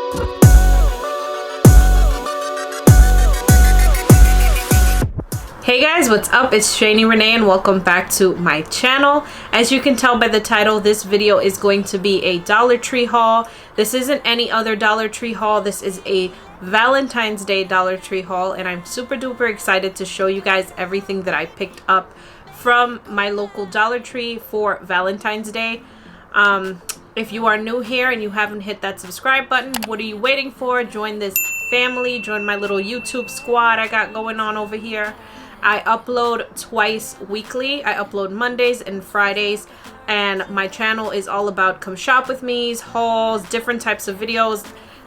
Hey guys, what's up? It's Shaniiee Renee and welcome back to my channel. As you can tell by the title, this video is going to be a Dollar Tree haul. This isn't any other Dollar Tree haul. This is a Valentine's Day Dollar Tree haul, and I'm super duper excited to show you guys everything that I picked up from my local Dollar Tree for Valentine's Day. If you are new here and you haven't hit that subscribe button, what are you waiting for? Join this family, join my little YouTube squad I got going on over here. I upload twice weekly. I upload Mondays and Fridays, and my channel is all about come shop with me's, hauls, different types of videos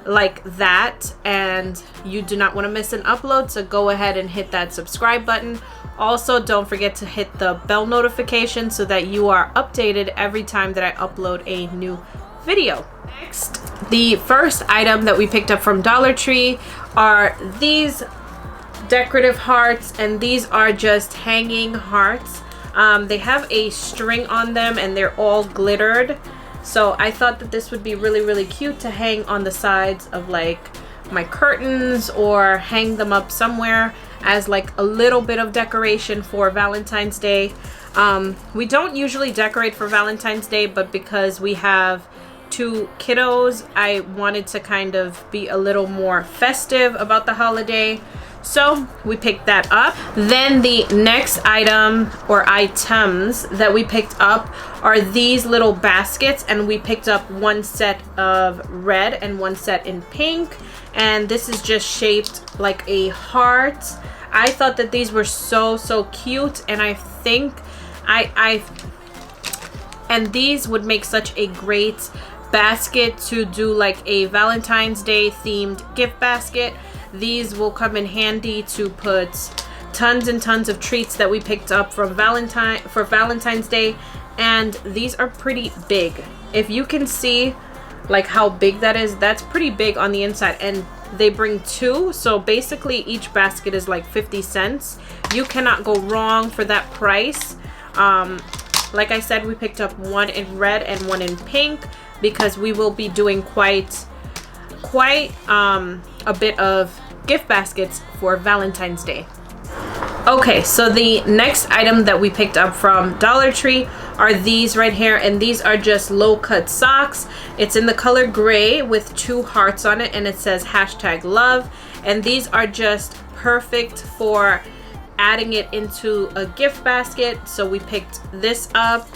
like that, and you do not want to miss an upload, so go ahead and hit that subscribe button. Also, don't forget to hit the bell notification so that you are updated every time that I upload a new video. Next, the first item that we picked up from Dollar Tree are these decorative hearts, and these are just hanging hearts. They have a string on them and they're all glittered, so I thought that this would be really cute to hang on the sides of like my curtains or hang them up somewhere as like a little bit of decoration for Valentine's Day. We don't usually decorate for Valentine's Day, but because we have two kiddos, I wanted to kind of be a little more festive about the holiday, so we picked that up. Then the next item or items that we picked up are these little baskets, and we picked up one set of red and one set in pink, and this is just shaped like a heart. I thought that these were so cute, and I think and these would make such a great basket to do like a Valentine's Day themed gift basket. These will come in handy to put tons and tons of treats that we picked up from Valentine's Day, and these are pretty big. If you can see like how big that is, that's pretty big on the inside, and they bring two, so basically each basket is like 50 cents. You cannot go wrong for that price. Like I said, we picked up one in red and one in pink because we will be doing quite a bit of gift baskets for Valentine's Day. Okay, so the next item that we picked up from Dollar Tree are these right here, and these are just low-cut socks. It's in the color gray with two hearts on it, and it says #love, and these are just perfect for adding it into a gift basket. So we picked this up,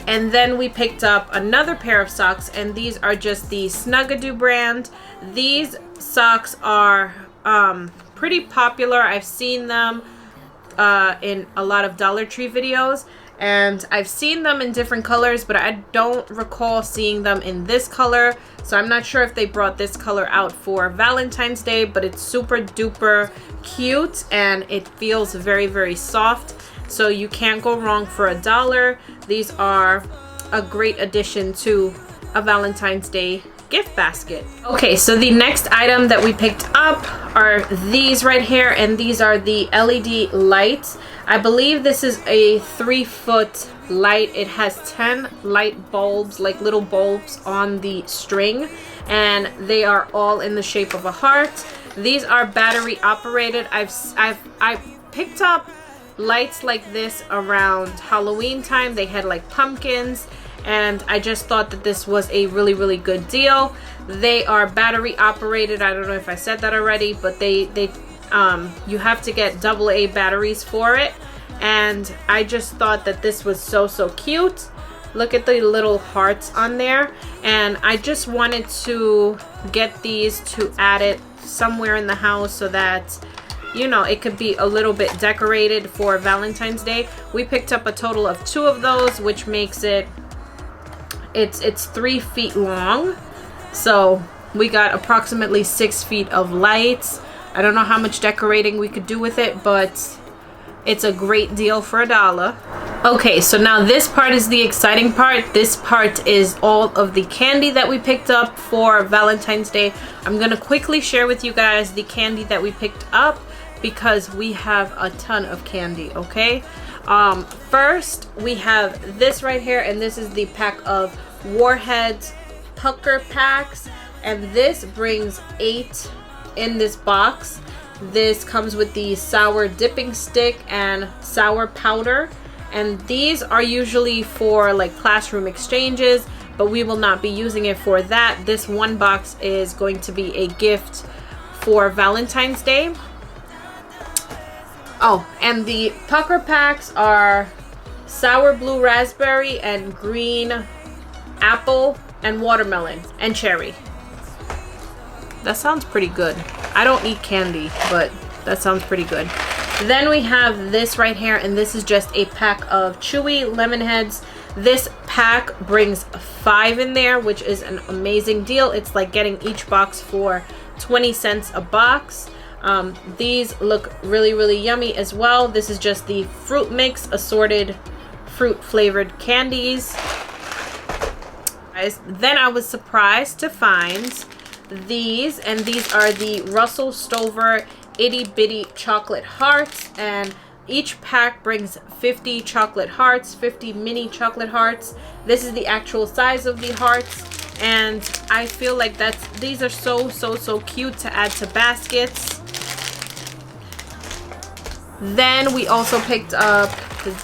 and then we picked up another pair of socks, and these are just the Snugadoo brand. These socks are pretty popular. I've seen them in a lot of Dollar Tree videos, and I've seen them in different colors, but I don't recall seeing them in this color, so I'm not sure if they brought this color out for Valentine's Day, but it's super duper cute and it feels very soft, so you can't go wrong for $1. These are a great addition to a Valentine's Day gift basket. Okay, so the next item that we picked up are these right here, and these are the LED lights. I believe this is a 3-foot light. It has 10 light bulbs, like little bulbs on the string, and they are all in the shape of a heart. These are battery operated. I've picked up lights like this around Halloween time. They had like pumpkins, and I just thought that this was a really good deal. They are battery operated. I don't know if I said that already, but you have to get AA batteries for it, and I just thought that this was so cute. Look at the little hearts on there, and I just wanted to get these to add it somewhere in the house so that, you know, it could be a little bit decorated for Valentine's Day. We picked up a total of 2 of those, which makes it's 3 feet long, so we got approximately 6 feet of lights. I don't know how much decorating we could do with it, but it's a great deal for $1. Okay, so now this part is the exciting part. This part is all of the candy that we picked up for Valentine's Day. I'm gonna quickly share with you guys the candy that we picked up because we have a ton of candy, okay? First, we have this right here, and this is the pack of Warheads pucker packs, and this brings 8 in this box. This comes with the sour dipping stick and sour powder, and these are usually for like classroom exchanges, but we will not be using it for that. This one box is going to be a gift for Valentine's Day. Oh, and the pucker packs are sour blue raspberry and green apple and watermelon and cherry. That sounds pretty good. I don't eat candy, but that sounds pretty good. Then we have this right here, and this is just a pack of chewy lemon heads. This pack brings 5 in there, which is an amazing deal. It's like getting each box for 20 cents a box. These look really, really yummy as well. This is just the fruit mix, assorted fruit flavored candies. Then I was surprised to find these, and these are the Russell Stover itty bitty chocolate hearts, and each pack brings 50 chocolate hearts, 50 mini chocolate hearts. This is the actual size of the hearts, and I feel like these are so cute to add to baskets. Then we also picked up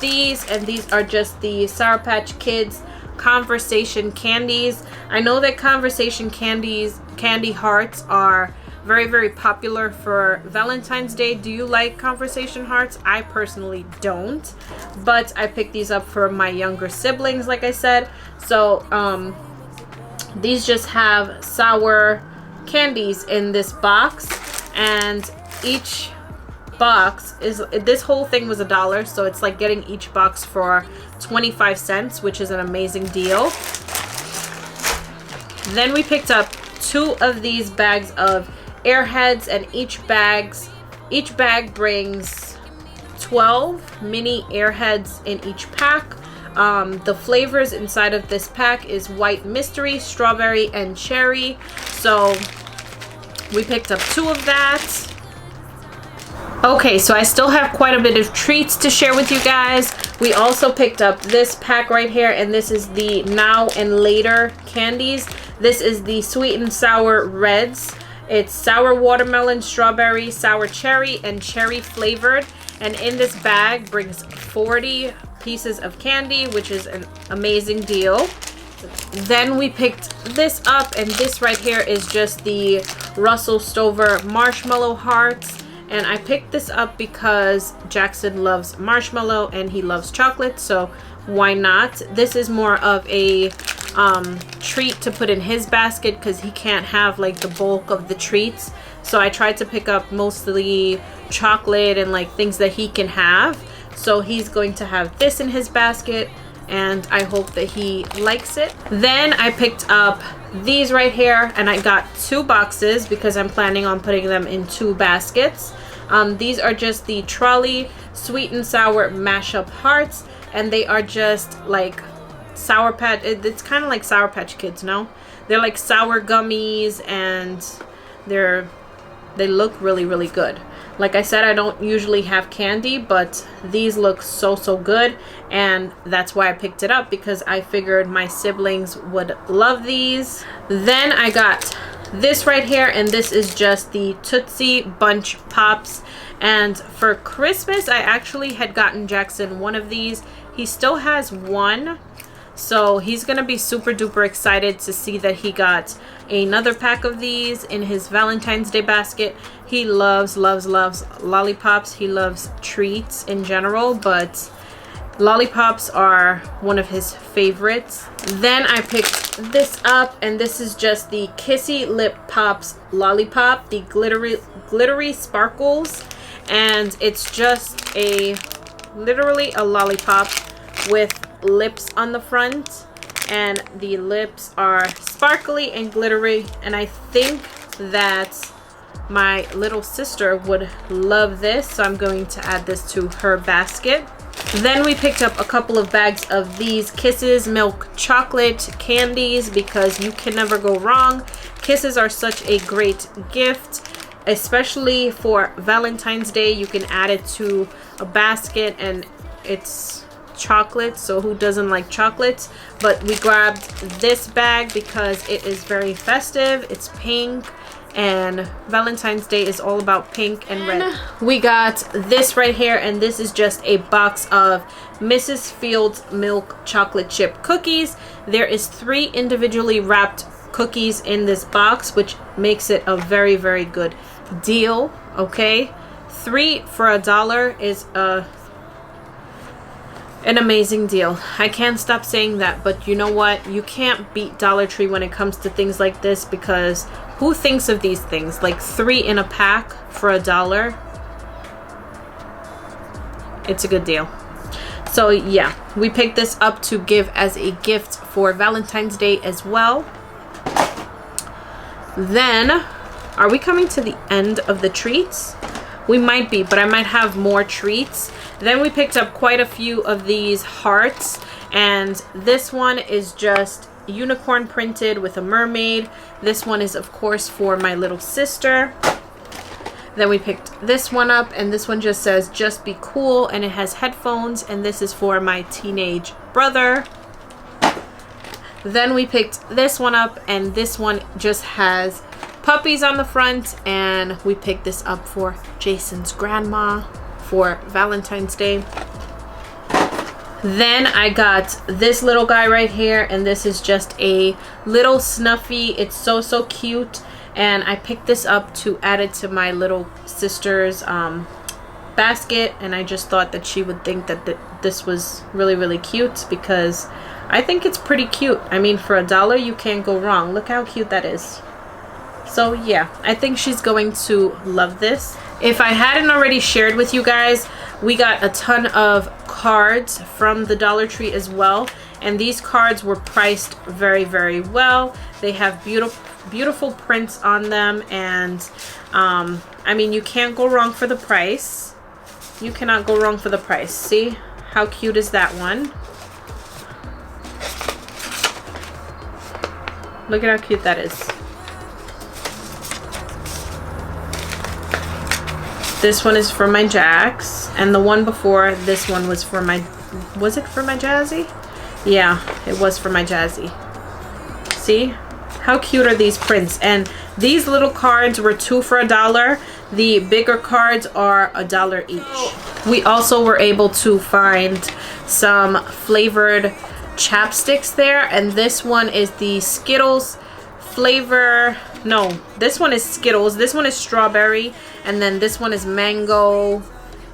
these, and these are just the Sour Patch Kids Conversation candies. I know that Conversation candy hearts are very popular for Valentine's Day. Do you like Conversation hearts? I personally don't, but I picked these up for my younger siblings, like I said. So these just have sour candies in this box, and each box is, this whole thing was $1, so it's like getting each box for 25 cents, which is an amazing deal. Then we picked up 2 of these bags of Airheads, and each bag brings 12 mini Airheads in each pack. The flavors inside of this pack is white mystery, strawberry, and cherry. So we picked up 2 of that. Okay, so I still have quite a bit of treats to share with you guys. We also picked up this pack right here, and this is the Now and Later candies. This is the sweet and sour reds. It's sour watermelon, strawberry, sour cherry, and cherry flavored. And in this bag brings 40 pieces of candy, which is an amazing deal. Then we picked this up, and this right here is just the Russell Stover marshmallow hearts. And I picked this up because Jackson loves marshmallow and he loves chocolate, so why not? This is more of a treat to put in his basket because he can't have like the bulk of the treats. So I tried to pick up mostly chocolate and like things that he can have. So he's going to have this in his basket, and I hope that he likes it. Then I picked up these right here, and I got 2 boxes because I'm planning on putting them in 2 baskets. These are just the Trolley sweet and sour mashup hearts, and they are just like Sour Patch. It's kind of like Sour Patch Kids, no? They're like sour gummies, and they look really good. Like I said, I don't usually have candy, but these look so good, and that's why I picked it up, because I figured my siblings would love these. Then I got this right here, and this is just the Tootsie Bunch Pops, and for Christmas I actually had gotten Jackson one of these. He still has one, so he's gonna be super duper excited to see that he got another pack of these in his Valentine's Day basket. He loves lollipops. He loves treats in general, but lollipops are one of his favorites. Then I picked this up, and this is just the Kissy Lip Pops lollipop, the glittery sparkles, and it's just literally a lollipop with lips on the front, and the lips are sparkly and glittery, and I think that my little sister would love this, so I'm going to add this to her basket. Then we picked up a couple of bags of these Kisses milk chocolate candies because you can never go wrong. Kisses are such a great gift, especially for Valentine's Day. You can add it to a basket, and it's chocolates, so who doesn't like chocolates? But we grabbed this bag because it is very festive. It's pink, and Valentine's Day is all about pink and red. We got this right here, and this is just a box of Mrs. Fields milk chocolate chip cookies. There is 3 individually wrapped cookies in this box, which makes it a very, very good deal. Okay, 3 for $1 is an amazing deal. I can't stop saying that, but you know what? You can't beat Dollar Tree when it comes to things like this, because who thinks of these things? Like 3 in a pack for $1. It's a good deal. So yeah, we picked this up to give as a gift for Valentine's Day as well. Then, are we coming to the end of the treats? We might be, but I might have more treats. Then we picked up quite a few of these hearts, and this one is just unicorn printed with a mermaid. This one is of course for my little sister. Then we picked this one up, and this one just says just be cool, and it has headphones, and this is for my teenage brother. Then we picked this one up, and this one just has puppies on the front, and we picked this up for Jason's grandma for Valentine's Day. Then I got this little guy right here, and this is just a little snuffy. It's so cute, and I picked this up to add it to my little sister's basket, and I just thought that she would think that this was really cute, because I think it's pretty cute. I mean, for $1 you can't go wrong. Look how cute that is. So yeah, I think she's going to love this. If I hadn't already shared with you guys, we got a ton of cards from the Dollar Tree as well, and these cards were priced very well. They have beautiful prints on them, and I mean, you can't go wrong for the price. You cannot go wrong for the price. See how cute is that one? Look at how cute that is. This one is for my Jax, and the one before this one was for my, was it for my Jazzy? Yeah, it was for my Jazzy. See? How cute are these prints? And these little cards were 2 for $1. The bigger cards are $1 each. We also were able to find some flavored chapsticks there, and this one is the Skittles flavor. No, this one is Skittles, this one is strawberry, and then this one is mango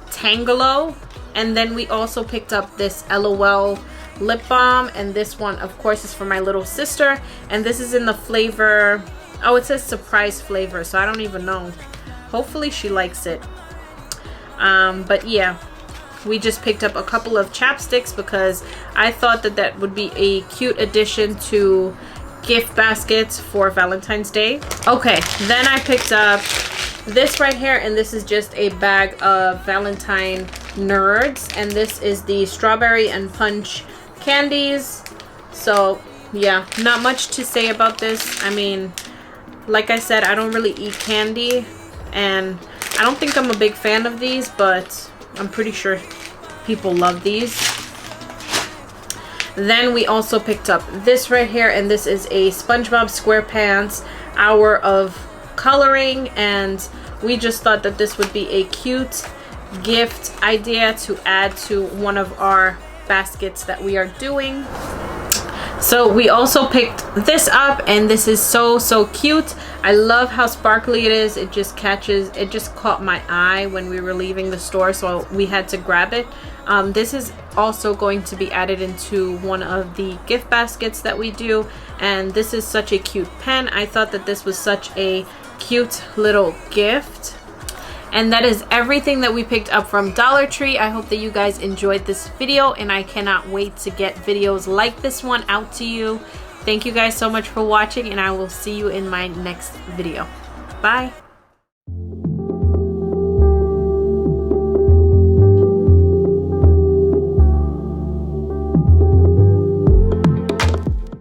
tangelo. And then we also picked up this LOL lip balm, and this one of course is for my little sister, and this is in the flavor, oh, it says surprise flavor, so I don't even know. Hopefully she likes it. But yeah, we just picked up a couple of chapsticks because I thought that that would be a cute addition to gift baskets for Valentine's Day. Okay, then I picked up this right here, and this is just a bag of Valentine nerds, and this is the strawberry and punch candies. So yeah, not much to say about this. I mean, like I said, I don't really eat candy, and I don't think I'm a big fan of these, but I'm pretty sure people love these. Then we also picked up this right here, and this is a SpongeBob SquarePants hour of coloring, and we just thought that this would be a cute gift idea to add to one of our baskets that we are doing. So we also picked this up, and this is so cute. I love how sparkly it is. It just caught my eye when we were leaving the store, so we had to grab it. This is also going to be added into one of the gift baskets that we do, and this is such a cute pen. I thought that this was such a cute little gift. And that is everything that we picked up from Dollar Tree. I hope that you guys enjoyed this video, and I cannot wait to get videos like this one out to you. Thank you guys so much for watching, and I will see you in my next video. Bye.